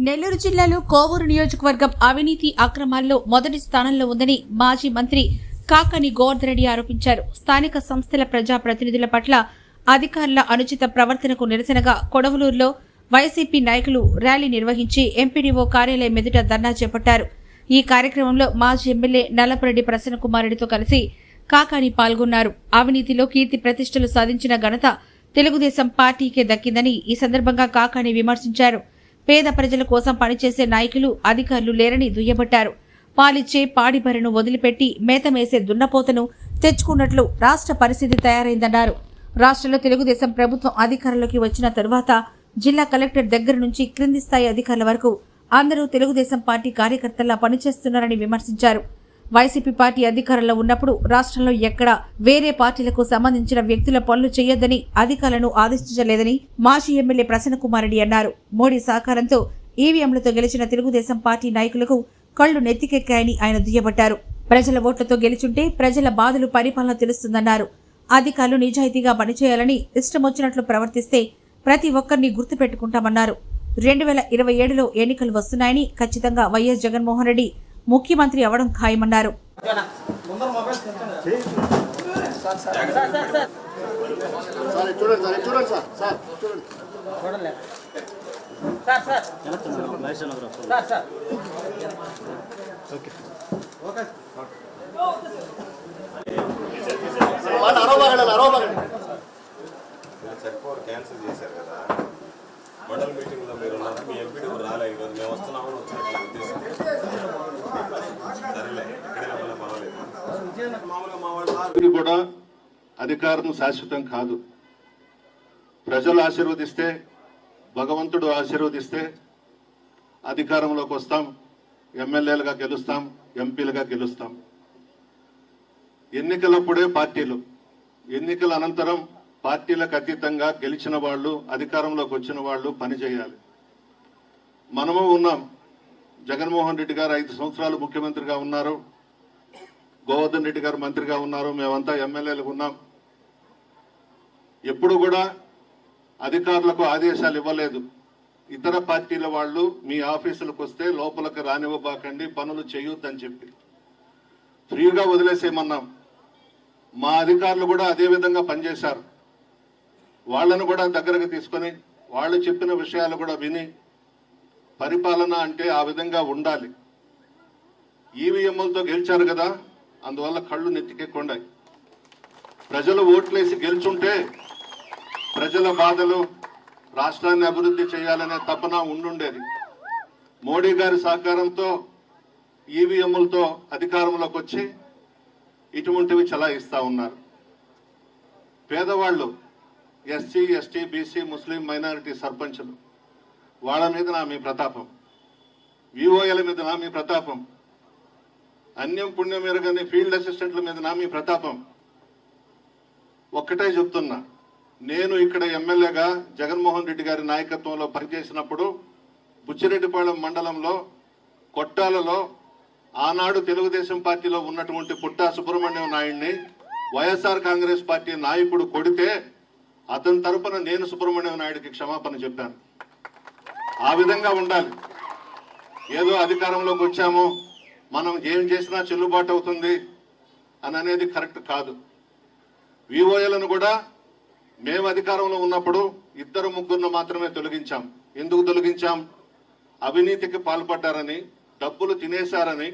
నెల్లూరు జిల్లాలో కోవూరు నియోజకవర్గం అవినీతి అక్రమాల్లో మొదటి స్థానంలో ఉందని మాజీ మంత్రి కాకాని గోవర్ధన్ రెడ్డి ఆరోపించారు. స్థానిక సంస్థల ప్రజాప్రతినిధుల పట్ల అధికారుల అనుచిత ప్రవర్తనకు నిరసనగా కొడవలూరులో వైసీపీ నాయకులు ర్యాలీ నిర్వహించి ఎంపీడీఓ కార్యాలయం ఎదుట ధర్నా చేపట్టారు. ఈ కార్యక్రమంలో మాజీ ఎమ్మెల్యే నల్లపురెడ్డి ప్రసన్నకుమార్ రెడ్డితో కలిసి కాకాని పాల్గొన్నారు. అవినీతిలో కీర్తి ప్రతిష్టలు సాధించిన ఘనత తెలుగుదేశం పార్టీకే దక్కిందని ఈ సందర్భంగా కాకాని విమర్శించారు. పేద ప్రజల కోసం పనిచేసే నాయకులు అధికారులు లేరని దుయ్యబట్టారు. పాలిచ్చే పాడిబర్రెను వదిలిపెట్టి మేతమేసే దున్నపోతను తెచ్చుకున్నట్లు రాష్ట్ర పరిస్థితి తయారైందన్నారు. రాష్ట్రంలో తెలుగుదేశం ప్రభుత్వం అధికారంలోకి వచ్చిన తరువాత జిల్లా కలెక్టర్ దగ్గర నుంచి క్రింది స్థాయి అధికారుల వరకు అందరూ తెలుగుదేశం పార్టీ కార్యకర్తల్లా పనిచేస్తున్నారని విమర్శించారు. వైసీపీ పార్టీ అధికారంలో ఉన్నప్పుడు రాష్ట్రంలో ఎక్కడా వేరే పార్టీలకు సంబంధించిన వ్యక్తుల పనులు చేయొద్దని అధికారులను ఆదేశించలేదని మాజీ ఎమ్మెల్యే ప్రసన్నకుమార్ రెడ్డి అన్నారు. మోడీ సహకారంతో ఈవీఎంలతో గెలిచిన తెలుగుదేశం పార్టీ నాయకులకు కళ్లు నెత్తికెక్కాయని ఆయన దుయ్యబట్టారు. ప్రజల ఓట్లతో గెలిచుంటే ప్రజల బాధలు పరిపాలన తెలుస్తుందన్నారు. అధికారులు నిజాయితీగా పనిచేయాలని ఇష్టమొచ్చినట్లు ప్రవర్తిస్తే ప్రతి ఒక్కరిని గుర్తుపెట్టుకుంటామన్నారు. 2027లో ఎన్నికలు వస్తున్నాయని ఖచ్చితంగా వైఎస్ జగన్మోహన్ రెడ్డి ముఖ్యమంత్రి అవడం ఖాయమన్నారు. క్యాన్సిల్ చేశారు కదా మండల మీటింగ్ లో మీరు ఉన్నప్పుడు మీ ఎంపీ రాలే ఈరోజు మేము వస్తున్నామని వచ్చినట్లు ఉద్దేశం సరేలే ఎక్కడైనా పర్వాలేదు. మామూలుగా మా వాళ్ళు కూడా అధికారం శాశ్వతం కాదు. ప్రజలు ఆశీర్వదిస్తే, భగవంతుడు ఆశీర్వదిస్తే అధికారంలోకి వస్తాం, ఎమ్మెల్యేలుగా గెలుస్తాం, ఎంపీలుగా గెలుస్తాం. ఎన్నికలప్పుడే పార్టీలు, ఎన్నికల అనంతరం పార్టీలకు అతీతంగా గెలిచిన వాళ్ళు, అధికారంలోకి వచ్చిన వాళ్ళు పనిచేయాలి. మనము ఉన్నాం. జగన్మోహన్ రెడ్డి గారు 5 సంవత్సరాలు ముఖ్యమంత్రిగా ఉన్నారు, గోవర్ధన్ రెడ్డి గారు మంత్రిగా ఉన్నారు, మేమంతా ఎమ్మెల్యేలు ఉన్నాం. ఎప్పుడు కూడా అధికారులకు ఆదేశాలు ఇవ్వలేదు. ఇతర పార్టీల వాళ్ళు మీ ఆఫీసులకు వస్తే లోపలికి రానివ్వబాకండి, పనులు చేయొద్దని చెప్పి ఫ్రీగా వదిలేసేయమన్నాం. మా అధికారులు కూడా అదే విధంగా పనిచేశారు. వాళ్ళను కూడా దగ్గరకు తీసుకొని వాళ్ళు చెప్పిన విషయాలు కూడా విని పరిపాలన అంటే ఆ విధంగా ఉండాలి. ఈవీఎంలతో గెలిచారు కదా, అందువల్ల కళ్ళు నెత్తికెక్కుండాయి. ప్రజలు ఓట్లేసి గెలుచుంటే ప్రజల బాధలు, రాష్ట్రాన్ని అభివృద్ధి చేయాలనే తపన ఉండుండేది. మోడీ గారి సహకారంతో ఈవీఎంలతో అధికారంలోకి వచ్చి ఇటువంటివి చలాయిస్తా ఉన్నారు. పేదవాళ్ళు, ఎస్సీ, ఎస్టీ, బీసీ, ముస్లిం మైనారిటీ సర్పంచులు, వాళ్ళ మీద నా మీ ప్రతాపం, విఓఏల మీద నా మీ ప్రతాపం, అన్యం పుణ్యం ఎరగని ఫీల్డ్ అసిస్టెంట్ల మీద నా మీ ప్రతాపం. ఒక్కటే చెప్తున్నా, నేను ఇక్కడ ఎమ్మెల్యేగా జగన్మోహన్ రెడ్డి గారి నాయకత్వంలో పనిచేసినప్పుడు బుచ్చిరెడ్డిపాళెం మండలంలో కొట్టాలలో ఆనాడు తెలుగుదేశం పార్టీలో ఉన్నటువంటి పుట్టా సుబ్రహ్మణ్యం నాయుడిని వైఎస్ఆర్ కాంగ్రెస్ పార్టీ నాయకుడు కొడితే అతని తరపున నేను సుబ్రహ్మణ్యం నాయుడికి క్షమాపణ చెప్పాను. ఆ విధంగా ఉండాలి. ఏదో అధికారంలోకి వచ్చాము, మనం ఏం చేసినా చెల్లుబాటు అవుతుంది అని అనేది కరెక్ట్ కాదు. విఓఏలను కూడా మేము అధికారంలో ఉన్నప్పుడు 2-3 మాత్రమే తొలగించాం. ఎందుకు తొలగించాం? అవినీతికి పాల్పడ్డారని, డబ్బులు తినేశారని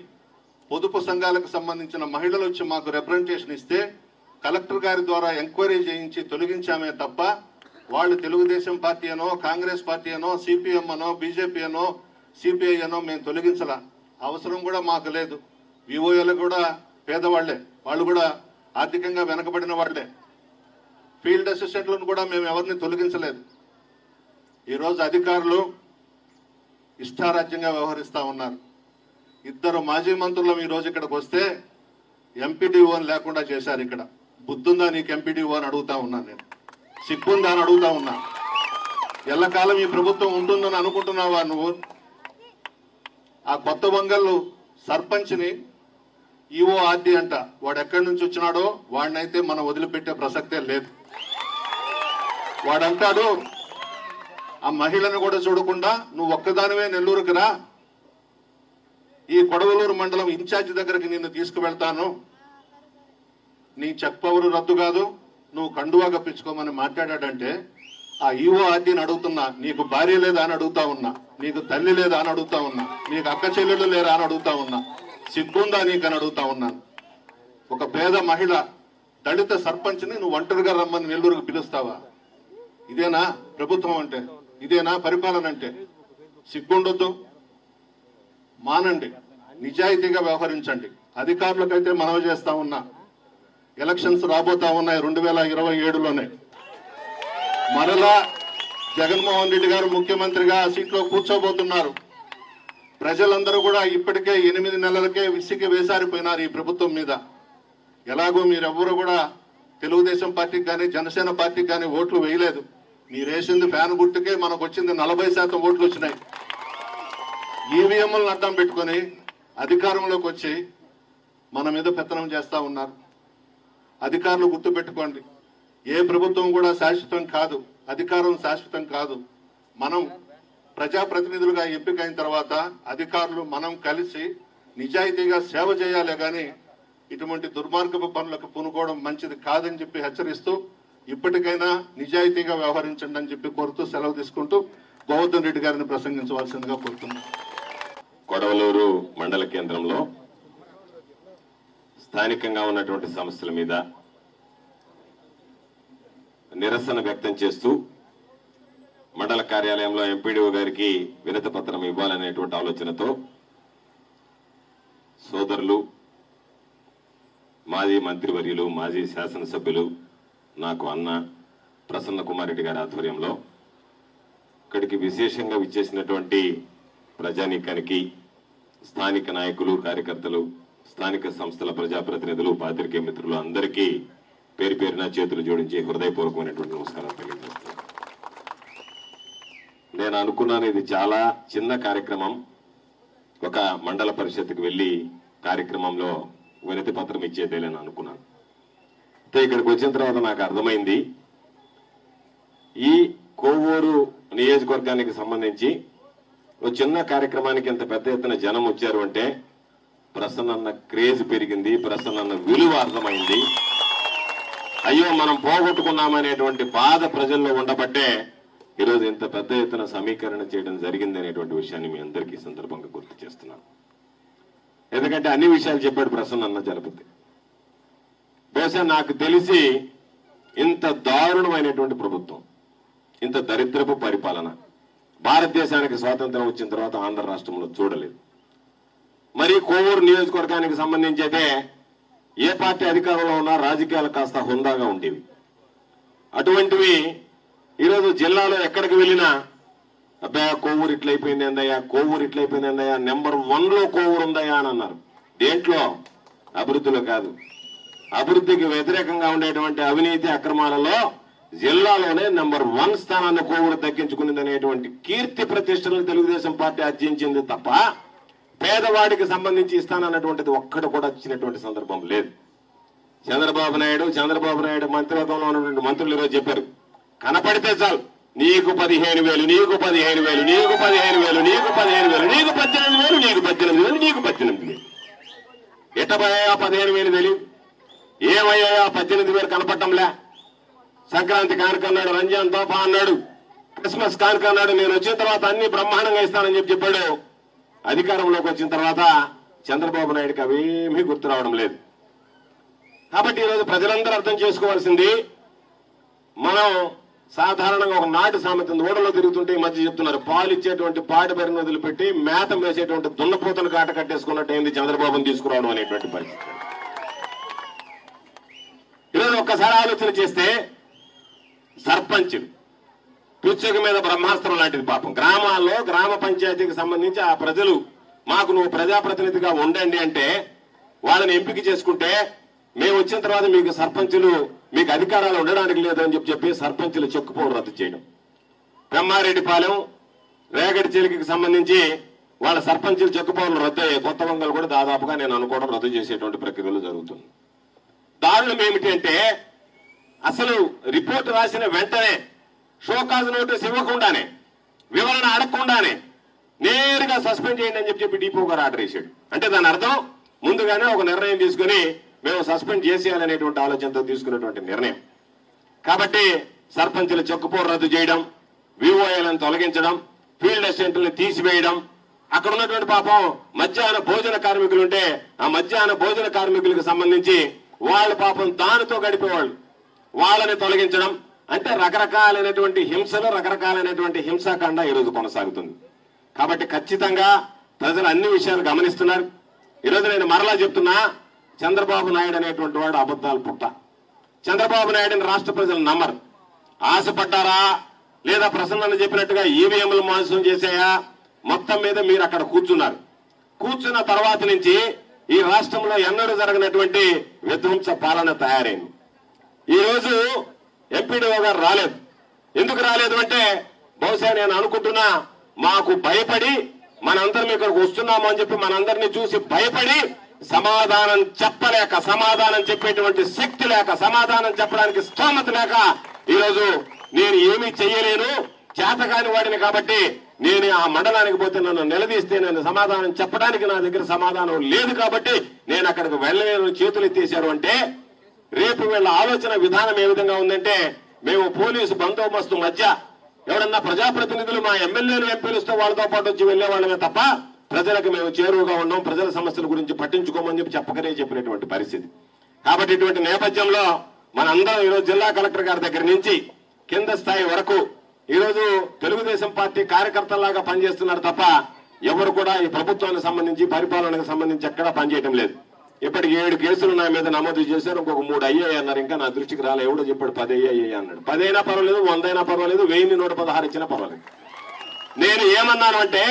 పొదుపు సంఘాలకు సంబంధించిన మహిళలు వచ్చి మాకు రిప్రజెంటేషన్ ఇస్తే కలెక్టర్ గారి ద్వారా ఎంక్వైరీ చేయించి తొలగించామే తప్ప వాళ్ళు తెలుగుదేశం పార్టీ అనో, కాంగ్రెస్ పార్టీ అనో, సిపిఎం అనో, బీజేపీ అనో, సిపిఐ అనో మేము తొలగించాల అవసరం కూడా మాకు లేదు. విఓఏలు కూడా పేదవాళ్లే, వాళ్ళు కూడా ఆర్థికంగా వెనకబడిన వాళ్లే. ఫీల్డ్ అసిస్టెంట్లను కూడా మేము ఎవరిని తొలగించలేదు. ఈరోజు అధికారులు ఇష్టారాజ్యంగా వ్యవహరిస్తూ ఉన్నారు. 2 మాజీ మంత్రులు ఈరోజు ఇక్కడికి వస్తే ఎంపీడీఓ అని లేకుండా చేశారు. ఇక్కడ బుద్ధుందా నీకు ఎంపీడీఓ అని అడుగుతా ఉన్నాను నేను, సిగ్గుందా అని అడుగుతా ఉన్నా. ఎల్లకాలం ఈ ప్రభుత్వం ఉంటుందని అనుకుంటున్నావా నువ్వు? ఆ కొత్త వంగళ్ళు సర్పంచ్ని ఈఓ ఆర్డీ అంట, వాడు ఎక్కడి నుంచి వచ్చినాడో వాడినైతే మనం వదిలిపెట్టే ప్రసక్తే లేదు. వాడంటాడు ఆ మహిళను కూడా చూడకుండా నువ్వు ఒక్కదానివే నెల్లూరుకి రా, ఈ కొడవలూరు మండలం ఇన్ఛార్జి దగ్గరికి నిన్ను తీసుకువెళ్తాను, నీ చెక్ పవర్ రద్దు కాదు, నువ్వు కండువా కప్పించుకోమని మాట్లాడాడంటే ఆ ఈవో ఆర్డీని అడుగుతున్నా, నీకు భార్య లేదా అని అడుగుతా ఉన్నా, నీకు తల్లి లేదా అని అడుగుతా ఉన్నా, నీకు అక్క చెల్లెళ్ళు లేరా అని అడుగుతా ఉన్నా, సిగ్గుందా నీకని అడుగుతా ఉన్నాను. ఒక పేద మహిళ దళిత సర్పంచ్ని నువ్వు ఒంటరిగా రమ్మని నెల్లూరుకు పిలుస్తావా? ఇదేనా ప్రభుత్వం అంటే? ఇదేనా పరిపాలన అంటే? సిగ్గుండొద్దు, మానండి, నిజాయితీగా వ్యవహరించండి. అధికారులకైతే మనవి చేస్తా ఉన్నా, ఎలక్షన్స్ రాబోతా ఉన్నాయి 2027లోనే. మరలా జగన్మోహన్ రెడ్డి గారు ముఖ్యమంత్రిగా ఆ సీట్లో కూర్చోబోతున్నారు. ప్రజలందరూ కూడా ఇప్పటికే 8 నెలలకే విసిగి వేసారిపోయినారు ఈ ప్రభుత్వం మీద. ఎలాగో మీరెవ్వరూ కూడా తెలుగుదేశం పార్టీకి కానీ జనసేన పార్టీకి కానీ ఓట్లు వేయలేదు. మీరేసింది ఫ్యాన్ గుర్తుకే మనకు వచ్చింది 40% ఓట్లు వచ్చినాయి. ఈవీఎంలను అడ్డం పెట్టుకొని అధికారంలోకి వచ్చి మన మీద పెత్తనం చేస్తా ఉన్నారు. అధికారులు గుర్తుపెట్టుకోండి, ఏ ప్రభుత్వం కూడా శాశ్వతం కాదు, అధికారం శాశ్వతం కాదు. మనం ప్రజాప్రతినిధులుగా ఎంపికైన తర్వాత అధికారులు మనం కలిసి నిజాయితీగా సేవ చేయాలి, కానీ ఇటువంటి దుర్మార్గపు పనులకు పూనుకోవడం మంచిది కాదని చెప్పి హెచ్చరిస్తూ, ఇప్పటికైనా నిజాయితీగా వ్యవహరించండి అని చెప్పి కోరుతూ సెలవు తీసుకుంటూ గోవర్ధన్ రెడ్డి గారిని ప్రసంగించవలసిందిగా కోరుతున్నాను. కొడవలూరు మండల కేంద్రంలో స్థానికంగా ఉన్నటువంటి సమస్యల మీద నిరసన వ్యక్తం చేస్తూ మండల కార్యాలయంలో ఎంపీడీఓ గారికి వినతి పత్రం ఇవ్వాలనేటువంటి ఆలోచనతో సోదరులు, మాజీ మంత్రివర్యులు, మాజీ శాసనసభ్యులు, నాకు అన్న ప్రసన్న కుమార్ రెడ్డి గారి ఆధ్వర్యంలో ఇక్కడికి విశేషంగా విచ్చేసినటువంటి ప్రజానీకానికి, స్థానిక నాయకులు, కార్యకర్తలు, స్థానిక సంస్థల ప్రజాప్రతినిధులు, పాత్రికేయ మిత్రులు అందరికీ పేరు పేరున చేతులు జోడించి హృదయపూర్వకమైనటువంటి నమస్కారం తెలియజేస్తున్నాను. నేను అనుకున్నాను ఇది చాలా చిన్న కార్యక్రమం, ఒక మండల పరిషత్కి వెళ్ళి కార్యక్రమంలో వినతి పత్రం ఇచ్చేదేలేని అనుకున్నాను. అయితే ఇక్కడికి వచ్చిన తర్వాత నాకు అర్థమైంది, ఈ కోవూరు నియోజకవర్గానికి సంబంధించి ఒక చిన్న కార్యక్రమానికి ఇంత పెద్ద ఎత్తున జనం వచ్చారు అంటే ప్రసన్న క్రేజ్ పెరిగింది, ప్రసన్న విలువ అర్థమైంది. అయ్యో మనం పోగొట్టుకున్నామనేటువంటి బాధ ప్రజల్లో ఉండబట్టే ఈరోజు ఇంత పెద్ద ఎత్తున సమీకరణ చేయడం జరిగింది అనేటువంటి విషయాన్ని మీ అందరికీ సందర్భంగా గుర్తు చేస్తున్నాను. ఎందుకంటే అన్ని విషయాలు చెప్పాడు ప్రసన్న జలపతి. బహుశా నాకు తెలిసి ఇంత దారుణమైనటువంటి ప్రభుత్వం, ఇంత దరిద్రపు పరిపాలన భారతదేశానికి స్వాతంత్రం వచ్చిన తర్వాత ఆంధ్ర రాష్ట్రంలో చూడలేదు. మరి కోవూరు నియోజకవర్గానికి సంబంధించి అయితే ఏ పార్టీ అధికారంలో ఉన్నా రాజకీయాలు కాస్త హుందాగా ఉండేవి. అటువంటివి ఈరోజు జిల్లాలో ఎక్కడికి వెళ్ళినా అబ్బాయి కోవూరు ఇట్లయిపోయింది ఏందయ్యా, కోవూరు ఇట్లయిపోయింది ఏందయ్యా, నెంబర్ 1లో కోవూరు ఉందయ్యా అని అన్నారు. దేంట్లో? అభివృద్ధిలో కాదు, అభివృద్ధికి వ్యతిరేకంగా ఉండేటువంటి అవినీతి అక్రమాలలో జిల్లాలోనే నెంబర్ 1 స్థానాన్ని కోవూరు దక్కించుకునింది అనేటువంటి కీర్తి ప్రతిష్టలను తెలుగుదేశం పార్టీ ఆర్జించింది తప్ప పేదవాడికి సంబంధించి ఇస్తానన్నటువంటిది ఒక్కడు కూడా ఇచ్చినటువంటి సందర్భం లేదు. చంద్రబాబు నాయుడు మంత్రివర్గంలో ఉన్నటువంటి మంత్రులు ఈరోజు చెప్పారు, కనపడితే చాలు నీకు 15,000, నీకు 15,000, నీకు 15,000, నీకు 15,000, నీకు 18,000, నీకు 18,000, నీకు 18,000. ఎట్టబోయా 15,000 తెలియదు, ఏమయ్యా 18,000 కనపడటంలే. సంక్రాంతి కానుక అన్నాడు, రంజాన్ తోఫా అన్నాడు, క్రిస్మస్ కానుక అన్నాడు, నేను వచ్చిన తర్వాత అన్ని బ్రహ్మాండంగా ఇస్తానని చెప్పాడు. అధికారంలోకి వచ్చిన తర్వాత చంద్రబాబు నాయుడుకి అవేమీ గుర్తు రావడం లేదు. కాబట్టి ఈరోజు ప్రజలందరూ అర్థం చేసుకోవాల్సింది, మనం సాధారణంగా ఒక నాటు సామెత ఓడలో తిరుగుతుంటే ఈ మధ్య చెప్తున్నారు, పాలు ఇచ్చేటువంటి పాడి బరిని వదిలిపెట్టి మేత వేసేటువంటి దున్నపోతను కాట కట్టేసుకున్నట్టు అయింది చంద్రబాబుని తీసుకురావడం అనేటువంటి పరిస్థితి. ఈరోజు ఒక్కసారి ఆలోచన చేస్తే సర్పంచ్ పిచ్చుక మీద బ్రహ్మాస్త్రం లాంటిది పాపం. గ్రామాల్లో గ్రామ పంచాయతీకి సంబంధించి ఆ ప్రజలు మాకు నువ్వు ప్రజాప్రతినిధిగా ఉండండి అంటే వాళ్ళని ఎంపిక చేసుకుంటే మేము వచ్చిన తర్వాత మీకు సర్పంచులు మీకు అధికారాలు ఉండడానికి లేదని చెప్పి సర్పంచులు చెక్కుపోవడం రద్దు చేయడం. బ్రహ్మారెడ్డిపాలెం, రేగడి చిలికి సంబంధించి వాళ్ళ సర్పంచులు చెక్కుపోవడం రద్దు అయ్యాయి. కొత్త వంగలు కూడా దాదాపుగా నేను అనుకోవడం రద్దు చేసేటువంటి ప్రక్రియలు జరుగుతుంది. దారుణం ఏమిటి అంటే అసలు రిపోర్టు రాసిన వెంటనే షోకాజ్ నోటీస్ ఇవ్వకుండానే వివరణ అడగకుండానే నేరుగా సస్పెండ్ చేయండి అని చెప్పి డిపో గారు ఆర్డర్ చేశాడు. అంటే దాని అర్థం ముందుగానే ఒక నిర్ణయం తీసుకుని మేము సస్పెండ్ చేసేయాలనేటువంటి ఆలోచనతో తీసుకున్నటువంటి నిర్ణయం. కాబట్టి సర్పంచుల చెక్కుపోరు రద్దు చేయడం, విఓఏలను తొలగించడం, ఫీల్డ్ అసిస్టెంట్లను తీసివేయడం, అక్కడ ఉన్నటువంటి పాపం మధ్యాహ్న భోజన కార్మికులు ఉంటే ఆ మధ్యాహ్న భోజన కార్మికులకు సంబంధించి వాళ్ళ పాపం దానితో గడిపేవాళ్ళు, వాళ్ళని తొలగించడం, అంటే రకరకాలైనటువంటి హింసలు, రకరకాలైనటువంటి హింసాకాండ ఈరోజు కొనసాగుతుంది. కాబట్టి ఖచ్చితంగా ప్రజలు అన్ని విషయాలు గమనిస్తున్నారు. ఈరోజు నేను మరలా చెప్తున్నా, చంద్రబాబు నాయుడు అనేటువంటి వాడు అబద్ధాలు పుట్ట. చంద్రబాబు నాయుడుని రాష్ట్ర ప్రజలు నమ్మరు. ఆశపడ్డారా లేదా ప్రసన్న చెప్పినట్టుగా ఈవీఎంలు మోసం చేశాయా, మొత్తం మీద మీరు అక్కడ కూర్చున్నారు. కూర్చున్న తర్వాత నుంచి ఈ రాష్ట్రంలో ఎన్నడూ జరగనటువంటి విధ్వంస పాలన తయారైంది. ఈ రోజు ఎంపీడీఓ గారు రాలేదు. ఎందుకు రాలేదు అంటే బహుశా నేను అనుకుంటున్నా మాకు భయపడి మనందరం ఇక్కడికి వస్తున్నాము అని చెప్పి మనందరినీ చూసి భయపడి సమాధానం చెప్పలేక, సమాధానం చెప్పేటువంటి శక్తి లేక, సమాధానం చెప్పడానికి స్తోమత లేక ఈరోజు నేను ఏమీ చెయ్యలేను, చేతకాని వాడిని కాబట్టి నేను ఆ మండలానికి పోతే నన్ను నిలదీస్తే నేను సమాధానం చెప్పడానికి నా దగ్గర సమాధానం లేదు కాబట్టి నేను అక్కడికి వెళ్ళలేను చేతులు ఎత్తేశారు అంటే రేపు వీళ్ళ ఆలోచన విధానం ఏ విధంగా ఉందంటే మేము పోలీసు బందోబస్తు మధ్య ఎవరన్నా ప్రజాప్రతినిధులు మా ఎమ్మెల్యేలు ఎంపీలతో వాళ్ళతో పాటు వచ్చి వెళ్లే వాళ్ళమే తప్ప ప్రజలకు మేము చేరువుగా ఉన్నాం, ప్రజల సమస్యల గురించి పట్టించుకోమని చెప్పకనే చెప్పినటువంటి పరిస్థితి. కాబట్టి ఇటువంటి నేపథ్యంలో మనందరం ఈరోజు జిల్లా కలెక్టర్ గారి దగ్గర నుంచి కింద స్థాయి వరకు ఈరోజు తెలుగుదేశం పార్టీ కార్యకర్తలాగా పనిచేస్తున్నారు తప్ప ఎవరు కూడా ఈ ప్రభుత్వానికి సంబంధించి, పరిపాలనకు సంబంధించి ఎక్కడా పనిచేయడం లేదు. ఇప్పటికి 7 కేసులు నా మీద నమోదు చేశారు, ఇంకొక 3 అయ్యాయి అన్నారు. ఇంకా నా దృష్టికి రాలే. ఎవడో చెప్పాడు 10 అయ్యాయి అన్నాడు. 10 అయినా పర్వాలేదు, 100 అయినా పర్వాలేదు, 1116 ఇచ్చినా పర్వాలేదు. నేను ఏమన్నాను అంటే,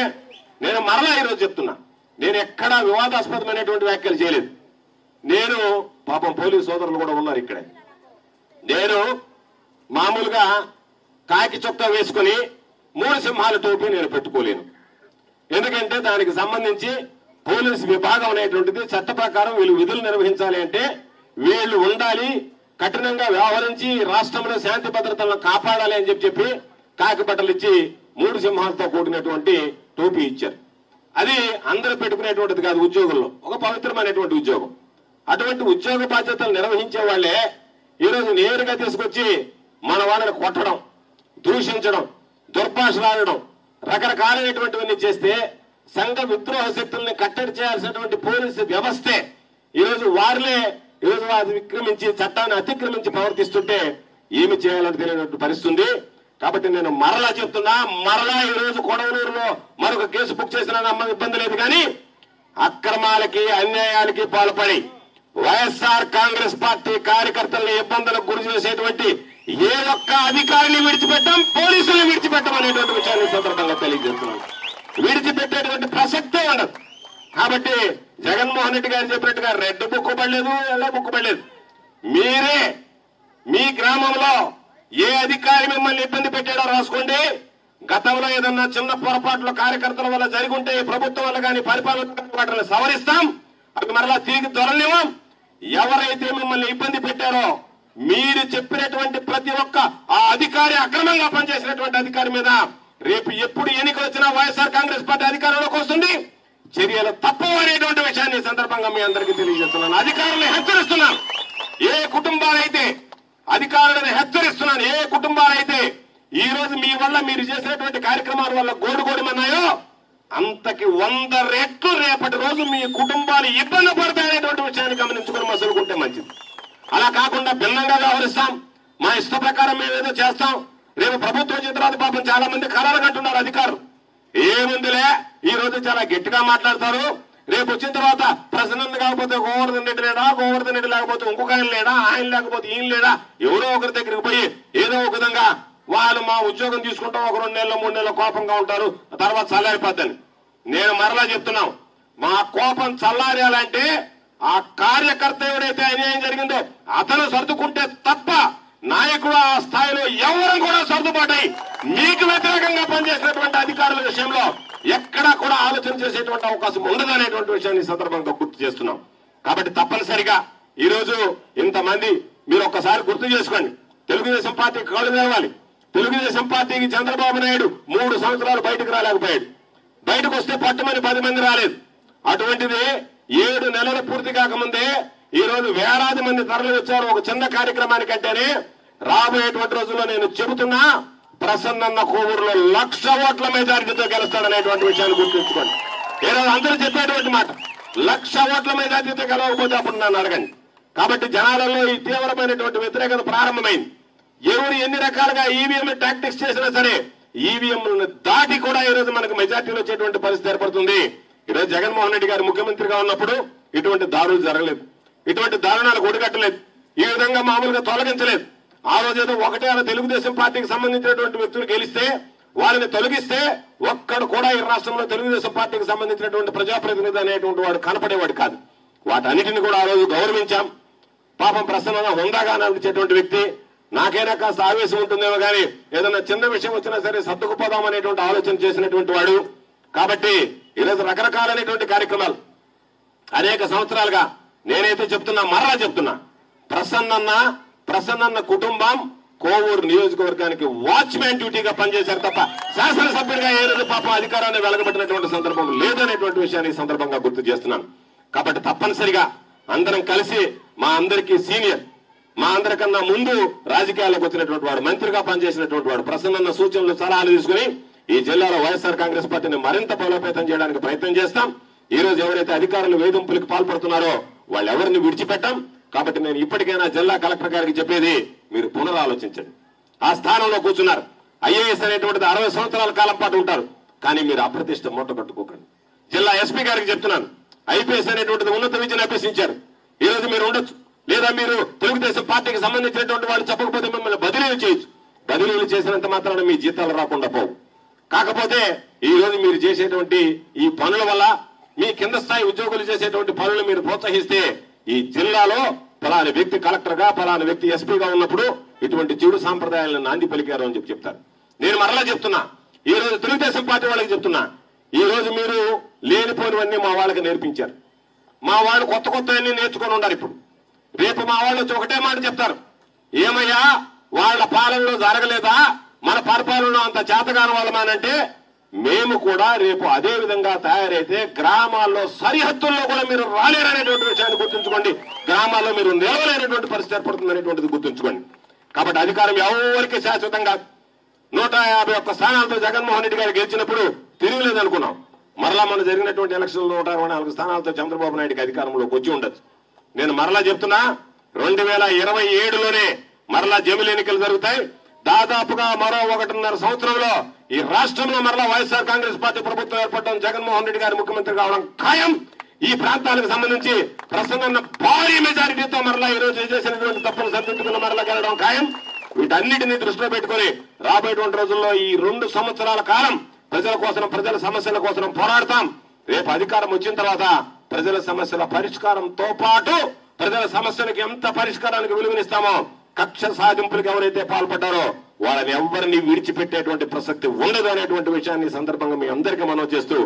నేను మరలా ఈరోజు చెప్తున్నా, నేను ఎక్కడా వివాదాస్పదమైనటువంటి వ్యాఖ్యలు చేయలేదు. నేను పాపం పోలీసు సోదరులు కూడా ఉన్నారు ఇక్కడే. నేను మామూలుగా కాకి చొక్కా వేసుకుని 3 సింహాల టోపీ నేను పెట్టుకోలేను. ఎందుకంటే దానికి సంబంధించి పోలీసు విభాగం అనేటువంటిది చట్ట ప్రకారం వీళ్ళు విధులు నిర్వహించాలి అంటే వీళ్ళు ఉండాలి, కఠినంగా వ్యవహరించి రాష్ట్రంలో శాంతి భద్రతలను కాపాడాలి అని చెప్పి కాకి బట్టలు ఇచ్చి 3 సింహాలతో కూడినటువంటి టోపీ ఇచ్చారు. అది అందరూ పెట్టుకునేటువంటిది కాదు, ఉద్యోగుల్లో ఒక పవిత్రమైనటువంటి ఉద్యోగం. అటువంటి ఉద్యోగ బాధ్యతలు నిర్వహించే వాళ్లే ఈరోజు నేరుగా తీసుకొచ్చి మన వాళ్ళని కొట్టడం, దూషించడం, దుర్భాషలాడడం, రకరకాలైనటువంటివన్నీ చేస్తే సంఘ విద్రోహ శక్తుల్ని కట్టడి చేయాల్సినటువంటి పోలీసు వ్యవస్థే ఈరోజు వారిలే ఈరోజు అది విక్రమించి చట్టాన్ని అతిక్రమించి ప్రవర్తిస్తుంటే ఏమి చేయాలని తెలియనటువంటి పరిస్థితుంది. కాబట్టి నేను మరలా చెప్తున్నా, మరలా ఈరోజు కొడవలూరులో మరొక కేసు బుక్ చేసిన నమ్మకం ఇబ్బంది లేదు. కానీ అక్రమాలకి, అన్యాయాలకి పాల్పడి వైఎస్ఆర్ కాంగ్రెస్ పార్టీ కార్యకర్తల్ని ఇబ్బందులకు గురి చేసేటువంటి ఏ ఒక్క అధికారిని విడిచిపెట్టాం, పోలీసులను విడిచిపెట్టం అనేటువంటి విషయాన్ని సందర్భంగా తెలియజేస్తున్నాను. విడిచిపెట్టేటువంటి ప్రసక్తే ఉండదు. కాబట్టి జగన్మోహన్ రెడ్డి గారు చెప్పినట్టుగా రెడ్ బుక్ పడలేదు, ఎల్లో బుక్ పడలేదు. మీరే మీ గ్రామంలో ఏ అధికారి మిమ్మల్ని ఇబ్బంది పెట్టాడో రాసుకోండి. గతంలో ఏదన్నా చిన్న పొరపాట్లు కార్యకర్తల వల్ల జరిగి ఈ ప్రభుత్వం వల్ల కానీ పరిపాలన వాటిని సవరిస్తాం, అవి మరలా తిరిగి దొరనివ్వం. ఎవరైతే మిమ్మల్ని ఇబ్బంది పెట్టారో మీరు చెప్పినటువంటి ప్రతి ఒక్క ఆ అధికారి, అక్రమంగా పనిచేసినటువంటి అధికారి మీద రేపు ఎప్పుడు ఎన్నికలు వచ్చినా వైఎస్ఆర్ కాంగ్రెస్ పార్టీ అధికారంలోకి వస్తుంది, చర్యలు తప్పవు అనేటువంటి విషయాన్ని సందర్భంగా మీ అందరికీ తెలియజేస్తున్నాను. అధికారులను హెచ్చరిస్తున్నాను. ఏ కుటుంబాలైతే అధికారులను హెచ్చరిస్తున్నాను, ఏ కుటుంబాలైతే ఈ రోజు మీ వల్ల మీరు చేసినటువంటి కార్యక్రమాల వల్ల గోడుగోడుమన్నాయో అంతకి 100 రెట్లు రేపటి రోజు మీ కుటుంబాలు ఇబ్బంది పడతాయనేటువంటి విషయాన్ని గమనించుకుని మసులుకుంటే మంచిది. అలా కాకుండా భిన్నంగా వ్యవహరిస్తాం, మా ఇష్ట ప్రకారం మేము ఏదో చేస్తాం. రేపు ప్రభుత్వం వచ్చిన తర్వాత పాపం చాలా మంది కలలు కంటున్నారు అధికారులు. ఏముందిలే, ఈ రోజు చాలా గట్టిగా మాట్లాడతారు, రేపు వచ్చిన తర్వాత ప్రసన్న కాకపోతే గోవర్ధన్ రెడ్డి లేడా, గోవర్ధన్ రెడ్డి లేకపోతే ఇంకొక ఆయన లేడా, ఆయన లేకపోతే ఈయన లేడా, ఎవరో ఒకరి దగ్గరికి పోయి ఏదో ఒక విధంగా వాళ్ళు మా ఉద్యోగం తీసుకుంటాం, ఒక 2 నెలలు 3 నెలలు కోపంగా ఉంటారు, తర్వాత చల్లారిపోద్దని. నేను మరలా చెప్తున్నాం, మా కోపం చల్లారాలంటే ఆ కార్యకర్త ఎవరైతే అన్యాయం జరిగిందో అతను సర్దుకుంటే తప్ప నాయకుడు ఆ స్థాయిలో ఎవరు కూడా సర్దుబాటై మీకు వ్యతిరేకంగా పనిచేసినటువంటి అధికారుల విషయంలో ఎక్కడా కూడా ఆలోచన చేసేటువంటి అవకాశం ఉండదనేటువంటి విషయాన్ని సందర్భంగా గుర్తు చేస్తున్నాం. కాబట్టి తప్పనిసరిగా ఈ రోజు ఇంతమంది మీరు ఒక్కసారి గుర్తు చేసుకోండి. తెలుగుదేశం పార్టీ కళ్ళు తెరవాలి. తెలుగుదేశం పార్టీకి చంద్రబాబు నాయుడు 3 సంవత్సరాలు బయటకు రాలేకపోయాడు. బయటకు వస్తే పట్టుమని 10 మంది రాలేదు. అటువంటిది 7 నెలలు పూర్తి కాకముందే ఈ రోజు వేలాది మంది తరలి వచ్చారు ఒక చిన్న కార్యక్రమానికంటేనే. రాబోయేటువంటి రోజుల్లో నేను చెబుతున్నా, ప్రసన్న కోవూరులో 1,00,000 ఓట్ల మెజారిటీతో గెలుస్తాడనేటువంటి విషయాన్ని గుర్తుంచుకోండి. ఈరోజు అందరూ చెప్పేటువంటి మాట, 1,00,000 ఓట్ల మెజారిటీతో గెలవకపోతే అప్పుడు నన్ను అడగండి. కాబట్టి జనాలలో ఈ తీవ్రమైనటువంటి వ్యతిరేకత ప్రారంభమైంది. ఎవరు ఎన్ని రకాలుగా ఈవీఎం టాక్టిక్స్ చేసినా సరే ఈవీఎంలను దాటి కూడా ఈ రోజు మనకు మెజార్టీలు వచ్చేటువంటి పరిస్థితి ఏర్పడుతుంది. ఈరోజు జగన్మోహన్ రెడ్డి గారు ముఖ్యమంత్రిగా ఉన్నప్పుడు ఇటువంటి దారులు జరగలేదు, ఇటువంటి దారుణాలకు ఒడిగట్టలేదు, ఈ విధంగా మామూలుగా తొలగించలేదు. ఆ రోజు ఏదో ఒకటే తెలుగుదేశం పార్టీకి సంబంధించినటువంటి వ్యక్తులు గెలిస్తే వాళ్ళని తొలగిస్తే ఒక్కడు కూడా ఈ రాష్ట్రంలో తెలుగుదేశం పార్టీకి సంబంధించినటువంటి ప్రజాప్రతినిధి అనేటువంటి వాడు కనపడేవాడు కాదు. వాటన్నిటిని కూడా ఆ రోజు గౌరవించాం. పాపం ప్రసన్న హుందాగా అనిపించేటువంటి వ్యక్తి. నాకైనా కాస్త ఆవేశం ఉంటుందేమో కానీ ఏదైనా చిన్న విషయం వచ్చినా సరే సర్దుకుపోదాం అనేటువంటి ఆలోచన చేసినటువంటి వాడు. కాబట్టి ఈరోజు రకరకాలైనటువంటి కార్యక్రమాలు అనేక సంవత్సరాలుగా నేనైతే చెప్తున్నా, మరలా చెప్తున్నా, ప్రసన్న కుటుంబం కోవూరు నియోజకవర్గానికి వాచ్మ్యాన్ డ్యూటీగా పనిచేశారు తప్ప శాసనసభ్యుడిగా ఏ రోజు పాపం అధికారాన్ని వెలగబెట్టినటువంటి సందర్భం లేదనేటువంటి విషయాన్ని ఈ సందర్భంగా గుర్తు చేస్తున్నాను. కాబట్టి తప్పనిసరిగా అందరం కలిసి మా అందరికీ సీనియర్, మా అందరికన్నా ముందు రాజకీయాల్లోకి వచ్చినటువంటి వాడు, మంత్రిగా పనిచేసినటువంటి వాడు ప్రసన్న సూచనలు సలహాలు తీసుకుని ఈ జిల్లాలో వైఎస్ఆర్ కాంగ్రెస్ పార్టీని మరింత బలోపేతం చేయడానికి ప్రయత్నం చేస్తాం. ఈ రోజు ఎవరైతే అధికారులు వేధింపులకు పాల్పడుతున్నారో వాళ్ళు ఎవరిని విడిచిపెట్టాం. కాబట్టి నేను ఇప్పటికైనా జిల్లా కలెక్టర్ గారికి చెప్పేది, మీరు పునరాలోచించండి. ఆ స్థానంలో కూర్చున్నారు. ఐఏఎస్ అనేటువంటిది 60 సంవత్సరాల కాలం పాటు ఉంటారు, కానీ మీరు అప్రతిష్ట మూట కట్టుకోకండి. జిల్లా ఎస్పీ గారికి చెప్తున్నాను, ఐపీఎస్ అనేటువంటిది ఉన్నత విద్యను అభ్యసించారు. ఈ రోజు మీరు ఉండొచ్చు, లేదా మీరు తెలుగుదేశం పార్టీకి సంబంధించినటువంటి వాళ్ళు చెప్పకపోతే మిమ్మల్ని బదిలీలు చేయొచ్చు. బదిలీలు చేసినంత మాత్రాన మీ జీతాలు రాకుండా పోవు. కాకపోతే ఈ రోజు మీరు చేసేటువంటి ఈ పనుల వల్ల మీ కింద స్థాయి ఉద్యోగులు చేసేటువంటి పనులు మీరు ప్రోత్సహిస్తే ఈ జిల్లాలో ఫలాని వ్యక్తి కలెక్టర్ గా, ఫలాని వ్యక్తి ఎస్పీగా ఉన్నప్పుడు ఇటువంటి చెడు సాంప్రదాయాలను నాంది పలికారు అని చెప్తారు. నేను మరలా చెప్తున్నా, ఈ రోజు తెలుగుదేశం పార్టీ వాళ్ళకి చెప్తున్నా, ఈ రోజు మీరు లేనిపోనివన్నీ మా వాళ్ళకి నేర్పించారు. మా వాళ్ళు కొత్త అన్ని నేర్చుకొని ఉన్నారు. ఇప్పుడు రేపు మా వాళ్ళు వచ్చి ఒకటే మాట చెప్తారు, ఏమయ్యా వాళ్ళ పాలనలో జరగలేదా, మన పరిపాలనలో అంత చేతగాని వాళ్ళమానంటే మేము కూడా రేపు అదే విధంగా తయారైతే గ్రామాల్లో సరిహద్దుల్లో కూడా మీరు రాలేరనేటువంటి విషయాన్ని గుర్తుంచుకోండి. గ్రామాల్లో మీరు నిలవలేనటువంటి పరిస్థితి ఏర్పడుతుంది అనేటువంటిది గుర్తుంచుకోండి. కాబట్టి అధికారం ఎవరికి శాశ్వతంగా 151 స్థానాలతో జగన్మోహన్ రెడ్డి గారు గెలిచినప్పుడు తిరగలేదు అనుకున్నాం. మరలా మన జరిగినటువంటి ఎలక్షన్లో 164 స్థానాలతో చంద్రబాబు నాయుడికి అధికారంలోకి వచ్చి ఉండొచ్చు. నేను మరలా చెప్తున్నా, 2027లోనే మరలా జమిలి ఎన్నికలు జరుగుతాయి. దాదాపుగా మరో 1.5 సంవత్సరంలో ఈ రాష్ట్రంలో మరలా వైఎస్ఆర్ కాంగ్రెస్ పార్టీ ప్రభుత్వం ఏర్పడడం, జగన్మోహన్ రెడ్డి గారు ముఖ్యమంత్రి కావడం ఖాయం. ఈ ప్రాంతాలకు సంబంధించి ప్రసన్న భారీ మెజారిటీతో మరలా ఈ రోజు చేసినటువంటి తప్పులు సరిదిద్దుకున్న మరలా గెలవడం ఖాయం. వీటన్నిటినీ దృష్టిలో పెట్టుకుని రాబోయేటువంటి రోజుల్లో ఈ 2 సంవత్సరాల కాలం ప్రజల కోసం, ప్రజల సమస్యల కోసం పోరాడతాం. రేపు అధికారం వచ్చిన తర్వాత ప్రజల సమస్యల పరిష్కారంతో పాటు ప్రజల సమస్యలకు ఎంత పరిష్కారానికి విలువనిస్తామో, కక్ష సాధింపులకు ఎవరైతే పాల్పడ్డారో వాళ్ళని ఎవరిని విడిచిపెట్టేటువంటి ప్రసక్తి ఉండదు అనేటువంటి విషయాన్ని సందర్భంగా మీ అందరికీ మనవి చేస్తూ,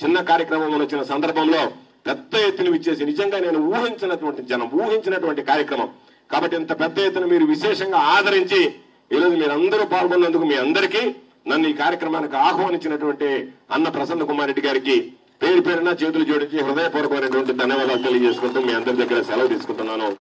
చిన్న కార్యక్రమం వచ్చిన సందర్భంలో పెద్ద ఎత్తున ఇచ్చేసి నిజంగా నేను ఊహించినటువంటి కార్యక్రమం. కాబట్టి ఇంత పెద్ద ఎత్తున మీరు విశేషంగా ఆదరించి ఈరోజు మీరందరూ పాల్గొన్నందుకు మీ అందరికీ, నన్ను ఈ కార్యక్రమానికి ఆహ్వానించినటువంటి అన్న ప్రసన్న కుమార్ రెడ్డి గారికి పేరు పేరున చేతులు జోడించి హృదయపూర్వకమైనటువంటి ధన్యవాదాలు తెలియజేసుకుంటూ మీ అందరి దగ్గర సెలవు తీసుకుంటున్నాను.